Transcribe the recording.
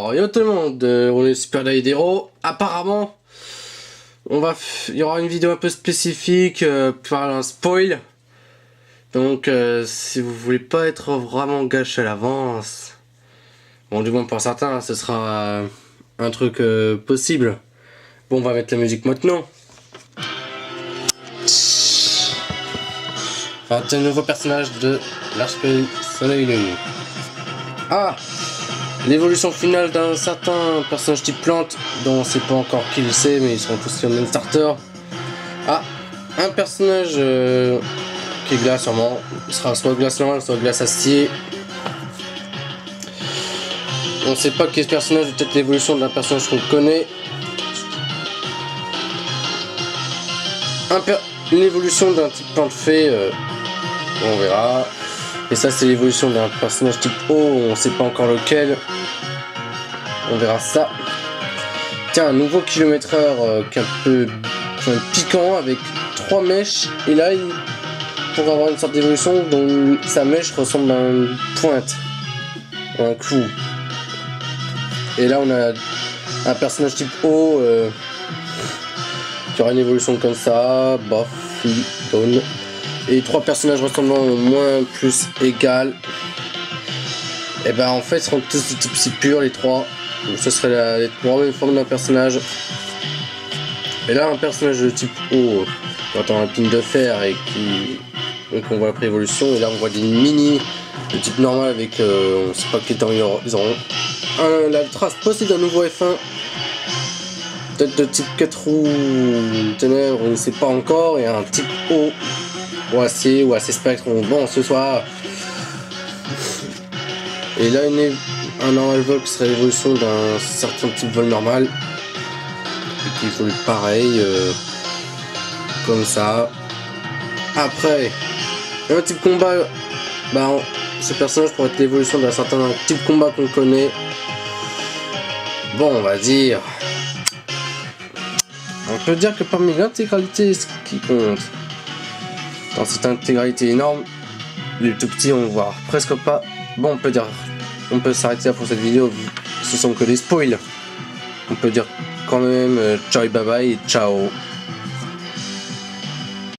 Alors, yo tout le monde, on est Super Daidero. Apparemment, il y aura une vidéo un peu spécifique, par un spoil. Donc, si vous voulez pas être vraiment gâché à l'avance, bon, du moins pour certains, ce sera un truc possible. Bon, on va mettre la musique maintenant. Enfin, c'est un nouveau personnage de l'archipel Soleil Lune. Ah! L'évolution finale d'un certain personnage type plante, dont on sait pas encore qui le sait, mais ils seront tous sur le même starter. Ah! Un personnage qui est glace sûrement. Il sera soit glace normale, soit glace acier. On sait pas qui est ce personnage, peut-être l'évolution d'un personnage qu'on connaît. Une évolution d'un type plante fée, on verra. Et ça c'est l'évolution d'un personnage type eau, on sait pas encore lequel. On verra ça. Tiens, un nouveau kilomètre/heure qui est un peu piquant avec 3 mèches. Et là, pour avoir une sorte d'évolution dont sa mèche ressemble à une pointe, un clou. Et là, on a un personnage type eau qui aura une évolution comme ça. Bof, donne. Et 3 personnages ressemblant au moins plus égal. Et ben en fait, ils seront tous de type si pur, les 3. Donc, ce serait les 3 mêmes formes d'un personnage. Et là, un personnage de type eau, quand on a un pin de fer et qui. Donc on voit la pré-évolution. Et là, on voit des mini de type normal avec. On sait pas quel temps ils auront. La trace possible d'un nouveau F1. Peut-être de type 4 roues ténèbres, on ne sait pas encore. Et un type eau. Ou acier spectre, bon ce soir. Et là un normal vol qui serait l'évolution d'un certain type vol normal et qui évolue pareil comme ça. Après un type combat, ce personnage pourrait être l'évolution d'un certain type combat qu'on connaît. Bon, on va dire, on peut dire que parmi l'intégralité, ce qui compte dans cette intégralité énorme, les tout petits on voit presque pas. Bon, on peut s'arrêter là pour cette vidéo, ce sont que des spoils. On peut dire quand même ciao et bye bye et ciao.